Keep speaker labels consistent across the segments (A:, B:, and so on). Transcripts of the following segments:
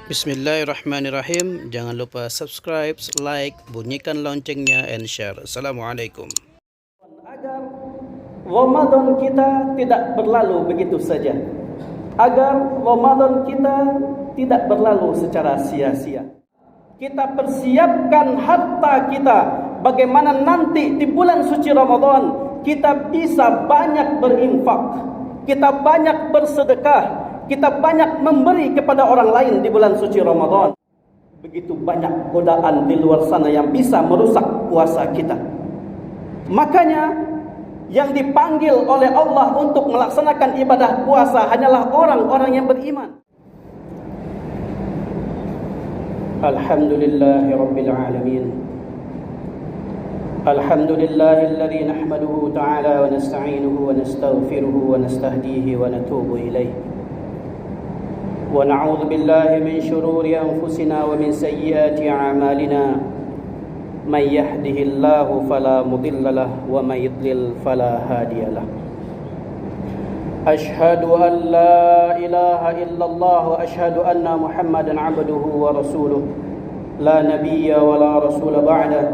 A: Bismillahirrahmanirrahim. Jangan lupa subscribe, like, bunyikan loncengnya, and share. Assalamualaikum.
B: Agar Ramadan kita tidak berlalu begitu saja. Agar Ramadan kita tidak berlalu secara sia-sia. Kita persiapkan harta kita. Bagaimana nanti di bulan suci Ramadan kita bisa banyak berinfak. Kita banyak bersedekah. Kita banyak memberi kepada orang lain di bulan suci Ramadan. Begitu banyak godaan di luar sana yang bisa merusak puasa kita. Makanya yang dipanggil oleh Allah untuk melaksanakan ibadah puasa hanyalah orang-orang yang beriman. Alhamdulillahirabbil alamin. Alhamdulillahilladzi nahmaduhu ta'ala wa nasta'inuhu wa nastaghfiruhu wa nastahdihi wa natubu ilayh. ونعوذ بالله من شرور أنفسنا ومن سيئات أعمالنا من يهده الله فلا مضل له ومن يضلل فلا هادي له أشهد أن لا إله إلا الله وأشهد أن محمدا عبده ورسوله لا نبي ولا رسول بعده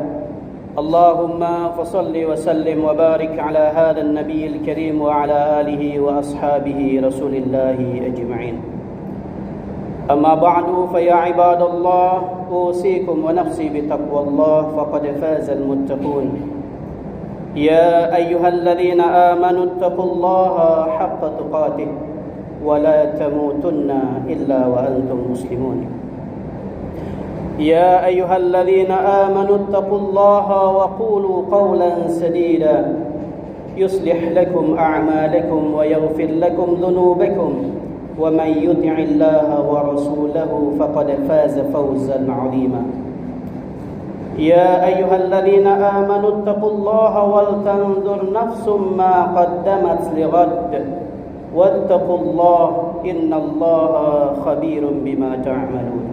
B: اللهم فصل وسلم وبارك على هذا النبي الكريم وعلى آله وأصحابه رسول الله أجمعين أما بعد فيا عباد الله أوصيكم ونفسي بتقوى الله فقد فاز المتقون يا أيها الذين آمنوا اتقوا الله حق تقاته ولا تموتن إلا وأنتم مسلمون يا أيها الذين آمنوا اتقوا الله وقولوا قولا سديدا يصلح لكم أعمالكم ويغفر لكم ذنوبكم ومن يطع الله ورسوله فقد فاز فوزا عظيما يا أيها الذين آمنوا اتقوا الله ولتنظر نفس ما قدمت لغد واتقوا الله إن الله خبير بما تعملون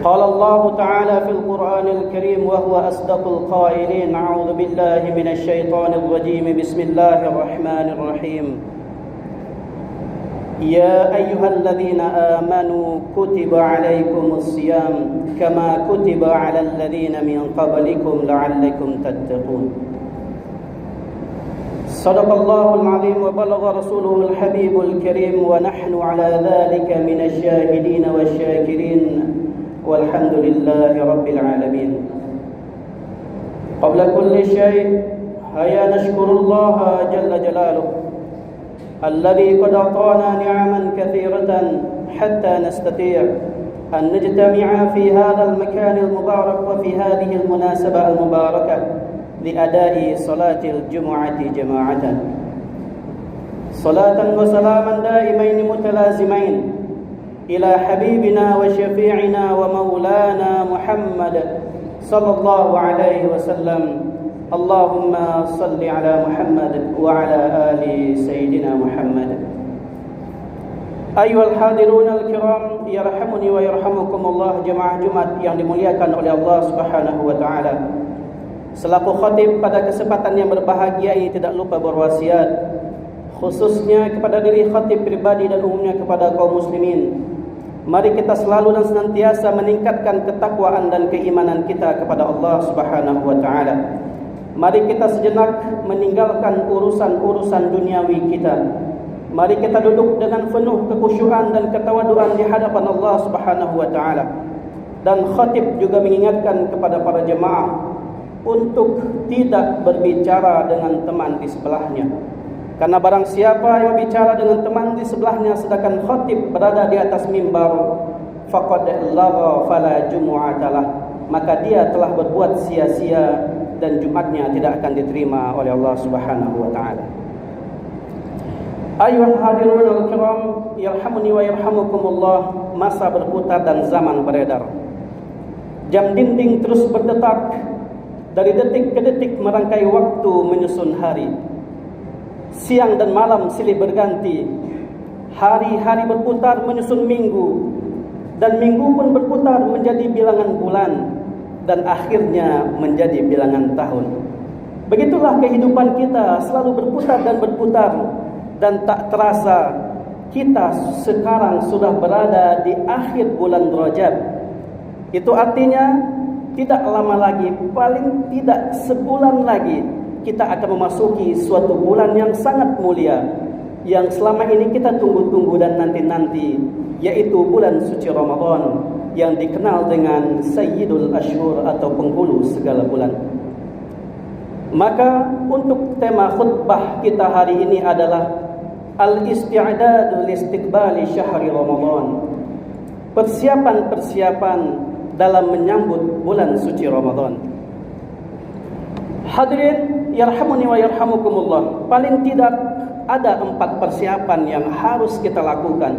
B: قال الله تعالى في القرآن الكريم وهو أصدق القائلين أعوذ بالله من الشيطان الرجيم بسم الله الرحمن الرحيم يا أيها الذين آمنوا كتب عليكم الصيام كما كتب على الذين من قبلكم لعلكم تتقون صدق الله العظيم وبلغ رسوله الحبيب الكريم ونحن على ذلك من الشاهدين والشاكرين والحمد لله رب العالمين قبل كل شيء هيا نشكر الله جل جلاله الذي قد أعطانا نعما كثيرة حتى نستطيع أن نجتمع في هذا المكان المبارك وفي هذه المناسبة المباركة لأداء صلاة الجمعة جماعة صلاة وسلاما دائمين متلازمين إلى حبيبنا وشفيعنا ومولانا محمد صلى الله عليه وسلم اللهم صل على محمد وعلى آل سيدنا محمد أيها الحاضرون الكرام يرحمني ويرحمكم الله jemaah Jumat yang dimuliakan oleh Allah Subhanahu wa taala. Selaku khatib pada kesempatan yang berbahagia ini tidak lupa berwasiat khususnya kepada diri khatib pribadi dan umumnya kepada kaum muslimin. Mari kita selalu dan senantiasa meningkatkan ketakwaan dan keimanan kita kepada Allah Subhanahu wa taala. Mari kita sejenak meninggalkan urusan-urusan duniawi kita. Mari kita duduk dengan penuh kekhusyuan dan ketawaduan di hadapan Allah Subhanahu wa taala. Dan khatib juga mengingatkan kepada para jemaah untuk tidak berbicara dengan teman di sebelahnya. Karena barang siapa yang berbicara dengan teman di sebelahnya sedangkan khatib berada di atas mimbar, faqad lagha fala jumu'atalah, maka dia telah berbuat sia-sia dan Jumatnya tidak akan diterima oleh Allah Subhanahu wa taala. Ayuhal hadirun al-kiram yarhamuni wa yarhamukumullah. Masa berputar dan zaman beredar. Jam dinding terus berdetak. Dari detik ke detik merangkai waktu menyusun hari. Siang dan malam silih berganti. Hari-hari berputar menyusun minggu. Dan minggu pun berputar menjadi bilangan bulan. Dan akhirnya menjadi bilangan tahun. Begitulah kehidupan kita, selalu berputar dan berputar. Dan tak terasa kita sekarang sudah berada di akhir bulan Rajab. Itu artinya tidak lama lagi, paling tidak sebulan lagi, kita akan memasuki suatu bulan yang sangat mulia, yang selama ini kita tunggu-tunggu dan nanti-nanti, yaitu bulan suci Ramadan, yang dikenal dengan Sayyidul Ashhur atau penghulu segala bulan. Maka untuk tema khutbah kita hari ini adalah Al-Isti'dadu Listiqbali Syahri Ramadan. Persiapan-persiapan dalam menyambut bulan suci Ramadan. Hadirin yarhamuni wa yarhamukumullah, paling tidak ada 4 persiapan yang harus kita lakukan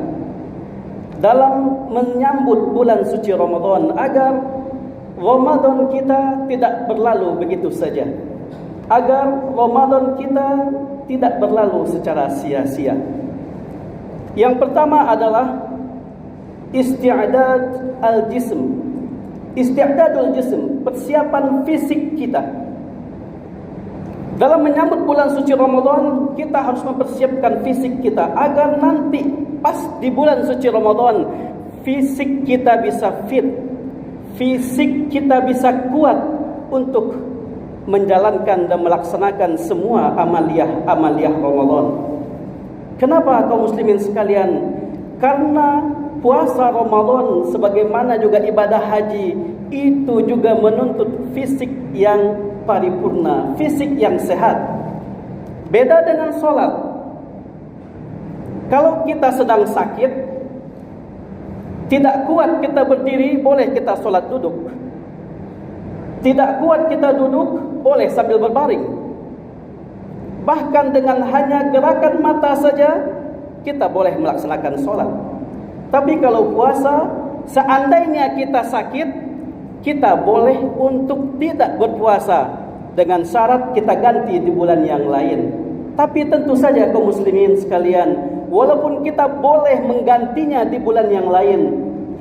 B: dalam menyambut bulan suci Ramadan, agar Ramadan kita tidak berlalu begitu saja, agar Ramadan kita tidak berlalu secara sia-sia. Yang pertama adalah isti'dad al-jism. Isti'dadul jism, persiapan fisik kita. Dalam menyambut bulan suci Ramadan, kita harus mempersiapkan fisik kita agar nanti pas di bulan suci Ramadan, fisik kita bisa fit, fisik kita bisa kuat untuk menjalankan dan melaksanakan semua amaliyah Ramadan. Kenapa kaum muslimin sekalian? Karena puasa Ramadan sebagaimana juga ibadah haji itu juga menuntut fisik yang paripurna, fisik yang sehat. Beda dengan solat. Kalau kita sedang sakit, tidak kuat kita berdiri, boleh kita solat duduk. Tidak kuat kita duduk, boleh sambil berbaring. Bahkan dengan hanya gerakan mata saja, kita boleh melaksanakan solat. Tapi kalau puasa, seandainya kita sakit, kita boleh untuk tidak berpuasa, dengan syarat kita ganti di bulan yang lain. Tapi tentu saja kaum muslimin sekalian, walaupun kita boleh menggantinya di bulan yang lain,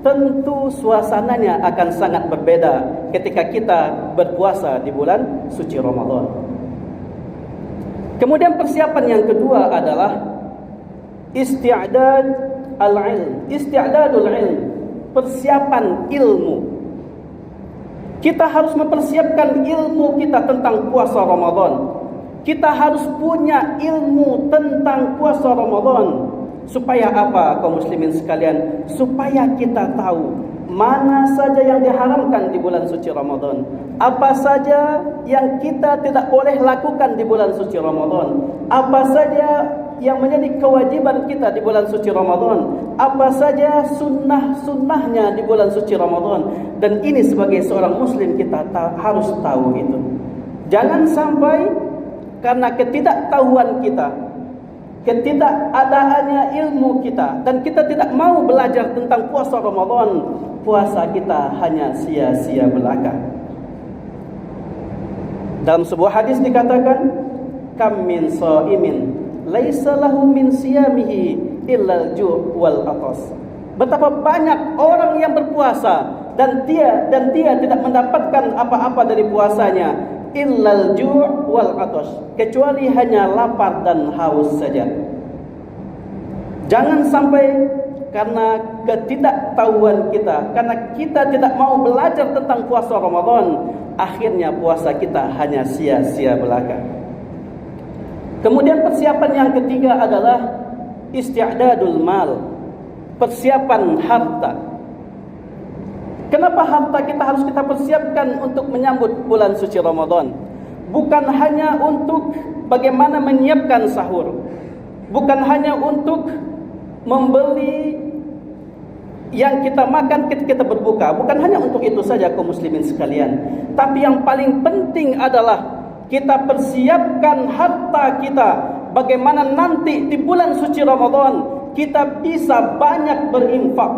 B: tentu suasananya akan sangat berbeda ketika kita berpuasa di bulan suci Ramadan. Kemudian persiapan yang kedua adalah isti'dad al-ilm, isti'dadul ilm, persiapan ilmu. Kita harus mempersiapkan ilmu kita tentang puasa Ramadan. Kita harus punya ilmu tentang puasa Ramadan. Supaya apa kaum muslimin sekalian? Supaya kita tahu mana saja yang diharamkan di bulan suci Ramadan, apa saja yang kita tidak boleh lakukan di bulan suci Ramadan, apa saja yang menjadi kewajiban kita di bulan suci Ramadan, apa saja sunnah-sunnahnya di bulan suci Ramadan. Dan ini sebagai seorang muslim kita harus tahu itu. Jangan sampai karena ketidaktahuan kita, ketidakadaannya ilmu kita, dan kita tidak mau belajar tentang puasa Ramadan, puasa kita hanya sia-sia belaka. Dalam sebuah hadis dikatakan, kam min shaimin laisa lahu min siyamihi illa al-ju' wal atas. Betapa banyak orang yang berpuasa dan dia tidak mendapatkan apa-apa dari puasanya, illal ju' wal atas, kecuali hanya lapar dan haus saja. Jangan sampai karena ketidaktahuan kita, karena kita tidak mau belajar tentang puasa Ramadan, akhirnya puasa kita hanya sia-sia belaka. Kemudian persiapan yang ketiga adalah isti'dadul mal, persiapan harta. Kenapa harta kita harus kita persiapkan untuk menyambut bulan suci Ramadan? Bukan hanya untuk bagaimana menyiapkan sahur, bukan hanya untuk membeli yang kita makan ketika kita berbuka, bukan hanya untuk itu saja kaum muslimin sekalian. Tapi yang paling penting adalah kita persiapkan harta kita, bagaimana nanti di bulan suci Ramadan kita bisa banyak berinfak,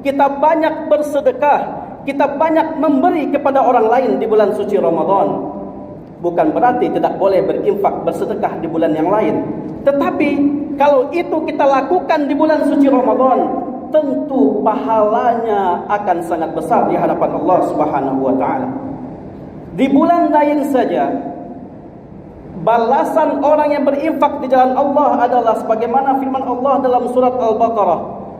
B: kita banyak bersedekah, kita banyak memberi kepada orang lain di bulan suci Ramadan. Bukan berarti tidak boleh berinfak, bersedekah di bulan yang lain. Tetapi kalau itu kita lakukan di bulan suci Ramadan, tentu pahalanya akan sangat besar di hadapan Allah Subhanahu wa taala. Di bulan lain saja, balasan orang yang berinfak di jalan Allah adalah sebagaimana firman Allah dalam surat Al-Baqarah.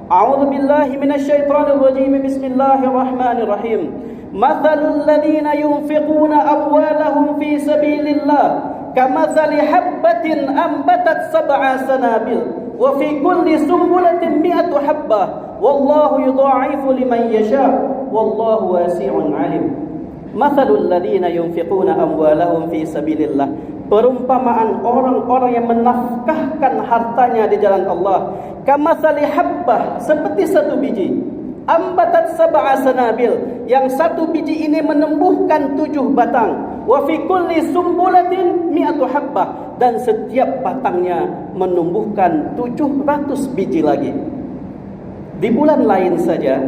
B: A'udzu billahi minasyaitonir rajim. Bismillahirrahmanirrahim. Mathalul ladzina yunfiquna amwalahum fi sabilillah kamathali habbatin ambatat sab'a sanabil wa fi kulli sumbulatin mi'atu habbah wallahu yudha'ifu liman yasha wallahu wasi'un 'alim. Mathalul ladzina yunfiquna amwalahum fi sabilillah, perumpamaan orang-orang yang menafkahkan hartanya di jalan Allah, kamathali habbah, seperti satu biji, ambatat sab'a sanabil, yang satu biji ini menumbuhkan 7 batang, wa fi kulli sumbulatin mi'atu habbah, dan setiap batangnya menumbuhkan 700 biji lagi. Di bulan lain saja,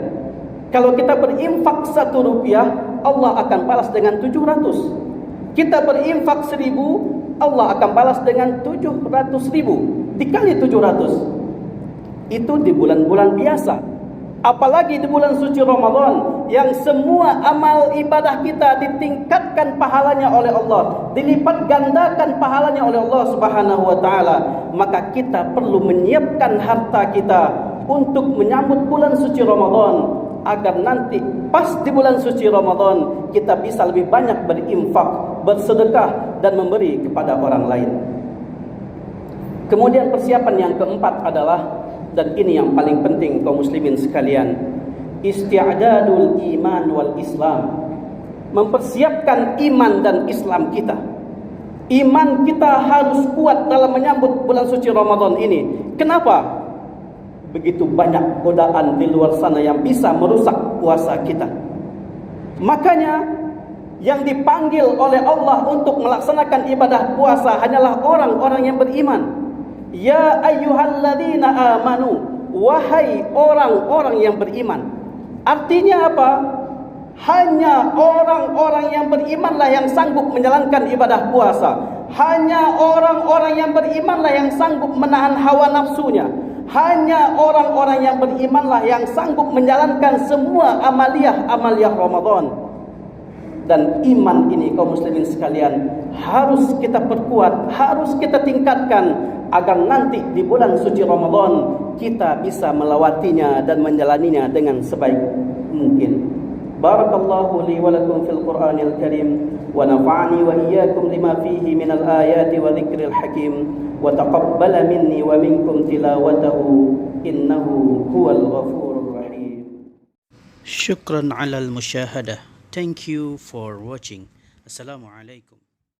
B: kalau kita berinfak 1 rupiah, Allah akan balas dengan 700. Kita berinfak 1000, Allah akan balas dengan 700.000 dikali 700. Itu di bulan-bulan biasa. Apalagi di bulan suci Ramadan, yang semua amal ibadah kita ditingkatkan pahalanya oleh Allah, dilipat gandakan pahalanya oleh Allah Subhanahu wa taala. Maka kita perlu menyiapkan harta kita untuk menyambut bulan suci Ramadan, agar nanti pas di bulan suci Ramadan kita bisa lebih banyak berinfak, bersedekah, dan memberi kepada orang lain. Kemudian persiapan yang keempat adalah, dan ini yang paling penting kaum muslimin sekalian, isti'dadul iman wal Islam. Mempersiapkan iman dan Islam kita. Iman kita harus kuat dalam menyambut bulan suci Ramadan ini. Kenapa? Begitu banyak godaan di luar sana yang bisa merusak puasa kita. Makanya yang dipanggil oleh Allah untuk melaksanakan ibadah puasa hanyalah orang-orang yang beriman. Ya ayyuhalladzina amanu, wahai orang-orang yang beriman. Artinya apa? Hanya orang-orang yang berimanlah yang sanggup menjalankan ibadah puasa. Hanya orang-orang yang berimanlah yang sanggup menahan hawa nafsunya. Hanya orang-orang yang berimanlah yang sanggup menjalankan semua amaliyah Ramadan. Dan iman ini kaum muslimin sekalian harus kita perkuat, harus kita tingkatkan, agar nanti di bulan suci Ramadan kita bisa melawatinya dan menjalaninya dengan sebaik mungkin. Barakallahu li wa lakum fil Qur'anil Karim, wa nafa'ani wa iyyakum lima fihi minal ayati wa dzikril hakim, wa taqabbala minni wa minkum tilawatahu innahu huwal ghafurur rahim.
A: Syukran 'alal musyahadah. Thank you for watching. Assalamualaikum.